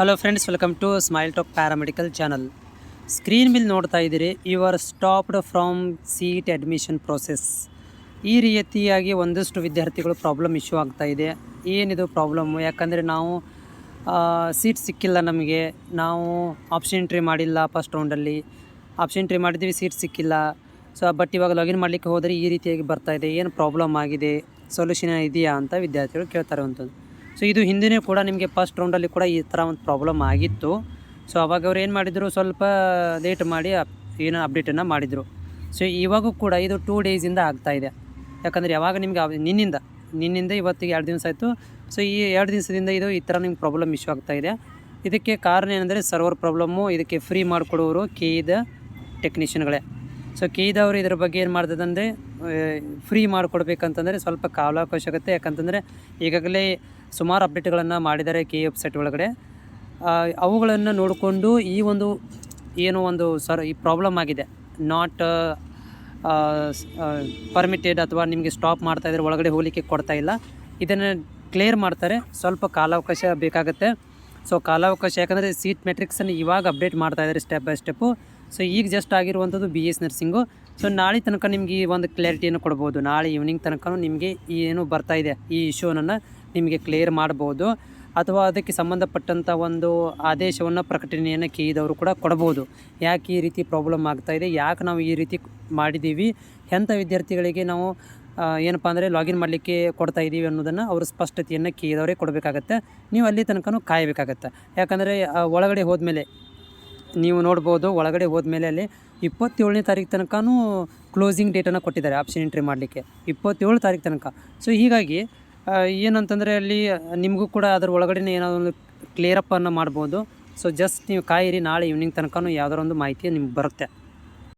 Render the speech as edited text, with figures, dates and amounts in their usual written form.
Hello friends, welcome to smile talk paramedical channel. Screen ಮೇಲೆ ನೋಡ್ತಾ ಇದ್ದೀರಿ, you are stopped from seat admission process. ಈ ರೀತಿಯಾಗಿ ಒಂದಷ್ಟು ವಿದ್ಯಾರ್ಥಿಗಳು ಪ್ರಾಬ್ಲಮ್ ಇಶ್ಯೂ ಆಗ್ತಾ ಇದೆ. ಏನಿದು ಪ್ರಾಬ್ಲಮ್ಮು? ಯಾಕಂದರೆ ನಾವು ಸೀಟ್ ಸಿಕ್ಕಿಲ್ಲ, ನಮಗೆ ನಾವು ಆಪ್ಷನ್ ಎಂಟ್ರಿ ಮಾಡಿಲ್ಲ, ಫಸ್ಟ್ ರೌಂಡಲ್ಲಿ ಆಪ್ಷನ್ ಎಂಟ್ರಿ ಮಾಡಿದ್ವಿ, ಸೀಟ್ ಸಿಕ್ಕಿಲ್ಲ. ಬಟ್ ಇವಾಗ ಲಾಗಿನ್ ಮಾಡಲಿಕ್ಕೆ ಹೋದರೆ ಈ ರೀತಿಯಾಗಿ ಬರ್ತಾ ಇದೆ. ಏನು ಪ್ರಾಬ್ಲಮ್ ಆಗಿದೆ, ಸೊಲ್ಯೂಷನ್ ಇದೆಯಾ ಅಂತ ವಿದ್ಯಾರ್ಥಿಗಳು ಕೇಳ್ತಾರೆ ಅಂಥದ್ದು. ಇದು ಹಿಂದಿನೇ ಕೂಡ ನಿಮಗೆ ಫಸ್ಟ್ ರೌಂಡಲ್ಲಿ ಕೂಡ ಈ ಥರ ಒಂದು ಪ್ರಾಬ್ಲಮ್ ಆಗಿತ್ತು. ಅವಾಗ ಅವ್ರು ಏನು ಮಾಡಿದರು, ಸ್ವಲ್ಪ ಲೇಟ್ ಮಾಡಿ ಏನೋ ಅಪ್ಡೇಟನ್ನು ಮಾಡಿದರು. ಇವಾಗೂ ಕೂಡ ಇದು 2 ಡೇಸಿಂದ ಆಗ್ತಾಯಿದೆ. ಯಾಕಂದರೆ ಯಾವಾಗ ನಿಮಗೆ ನಿನ್ನಿಂದ ಇವತ್ತಿಗೆ 2 ದಿವಸ ಆಯಿತು. ಈ 2 ದಿವಸದಿಂದ ಇದು ಈ ಥರ ನಿಮ್ಗೆ ಪ್ರಾಬ್ಲಮ್ ಇಶ್ಯೂ ಆಗ್ತಾಯಿದೆ. ಇದಕ್ಕೆ ಕಾರಣ ಏನಂದರೆ ಸರ್ವರ್ ಪ್ರಾಬ್ಲಮ್ಮು. ಇದಕ್ಕೆ ಫ್ರೀ ಮಾಡಿಕೊಡೋರು ಕೆಇದ ಟೆಕ್ನಿಷಿಯನ್ಗಳೇ. ಕೆಇದವರು ಇದ್ರ ಬಗ್ಗೆ ಏನು ಮಾಡ್ತದಂದರೆ, ಫ್ರೀ ಮಾಡಿಕೊಡ್ಬೇಕಂತಂದರೆ ಸ್ವಲ್ಪ ಕಾಲಾವಕಾಶ ಆಗುತ್ತೆ. ಯಾಕಂತಂದರೆ ಈಗಾಗಲೇ ಸುಮಾರು ಅಪ್ಡೇಟ್ಗಳನ್ನು ಮಾಡಿದ್ದಾರೆ ಕೆಇ ವೆಬ್ಸೈಟ್ ಒಳಗಡೆ. ಅವುಗಳನ್ನು ನೋಡಿಕೊಂಡು ಈ ಪ್ರಾಬ್ಲಮ್ ಆಗಿದೆ, ನಾಟ್ ಪರ್ಮಿಟೆಡ್ ಅಥವಾ ನಿಮಗೆ ಸ್ಟಾಪ್ ಮಾಡ್ತಾಯಿದ್ರೆ, ಒಳಗಡೆ ಹೋಗಲಿಕ್ಕೆ ಕೊಡ್ತಾಯಿಲ್ಲ, ಇದನ್ನು ಕ್ಲಿಯರ್ ಮಾಡ್ತಾರೆ. ಸ್ವಲ್ಪ ಕಾಲಾವಕಾಶ ಬೇಕಾಗುತ್ತೆ. ಕಾಲಾವಕಾಶ ಯಾಕಂದರೆ ಸೀಟ್ ಮೆಟ್ರಿಕ್ಸನ್ನು ಇವಾಗ ಅಪ್ಡೇಟ್ ಮಾಡ್ತಾಯಿದ್ದಾರೆ ಸ್ಟೆಪ್ ಬೈ ಸ್ಟೆಪ್ಪು. ಈಗ ಜಸ್ಟ್ ಆಗಿರುವಂಥದ್ದು BS ನರ್ಸಿಂಗು. ನಾಳೆ ತನಕ ನಿಮಗೆ ಈ ಒಂದು ಕ್ಲಾರಿಟಿಯನ್ನು ಕೊಡ್ಬೋದು. ನಾಳೆ ಈವ್ನಿಂಗ್ ತನಕ ನಿಮಗೆ ಏನು ಬರ್ತಾಯಿದೆ ಈ ಇಶ್ಯೂನನ್ನು ನಿಮಗೆ ಕ್ಲಿಯರ್ ಮಾಡ್ಬೋದು. ಅಥವಾ ಅದಕ್ಕೆ ಸಂಬಂಧಪಟ್ಟಂಥ ಒಂದು ಆದೇಶವನ್ನು, ಪ್ರಕಟಣೆಯನ್ನು ಕೆಇದವರು ಕೂಡ ಕೊಡ್ಬೋದು. ಯಾಕೆ ಈ ರೀತಿ ಪ್ರಾಬ್ಲಮ್ ಆಗ್ತಾಯಿದೆ, ಯಾಕೆ ನಾವು ಈ ರೀತಿ ಮಾಡಿದ್ದೀವಿ, ಎಂಥ ವಿದ್ಯಾರ್ಥಿಗಳಿಗೆ ನಾವು ಏನಪ್ಪ ಅಂದರೆ ಲಾಗಿನ್ ಮಾಡಲಿಕ್ಕೆ ಕೊಡ್ತಾಯಿದ್ದೀವಿ ಅನ್ನೋದನ್ನು ಅವರು ಸ್ಪಷ್ಟತೆಯನ್ನು ಕೆಇದವರೇ ಕೊಡಬೇಕಾಗತ್ತೆ. ನೀವು ಅಲ್ಲಿ ತನಕ ಕಾಯಬೇಕಾಗತ್ತೆ. ಯಾಕಂದರೆ ಒಳಗಡೆ ಹೋದ್ಮೇಲೆ ನೀವು ನೋಡ್ಬೋದು, ಒಳಗಡೆ ಹೋದ್ಮೇಲೆ ಅಲ್ಲಿ 27ನೇ ತಾರೀಕು ತನಕ ಕ್ಲೋಸಿಂಗ್ ಡೇಟನ್ನು ಕೊಟ್ಟಿದ್ದಾರೆ ಆಪ್ಷನ್ ಎಂಟ್ರಿ ಮಾಡಲಿಕ್ಕೆ, 27 ತಾರೀಕು ತನಕ. ಹೀಗಾಗಿ ಏನಂತಂದರೆ ಅಲ್ಲಿ ನಿಮಗೂ ಕೂಡ ಅದರ ಒಳಗಡೆ ಏನಾದರೂ ಒಂದು ಕ್ಲಿಯರಪ್ಪನ್ನು ಮಾಡ್ಬೋದು. ಜಸ್ಟ್ ನೀವು ಕಾಯಿರಿ, ನಾಳೆ ಈವ್ನಿಂಗ್ ತನಕ ಯಾವ್ದಾರ ಒಂದು ಮಾಹಿತಿ ನಿಮ್ಗೆ ಬರುತ್ತೆ.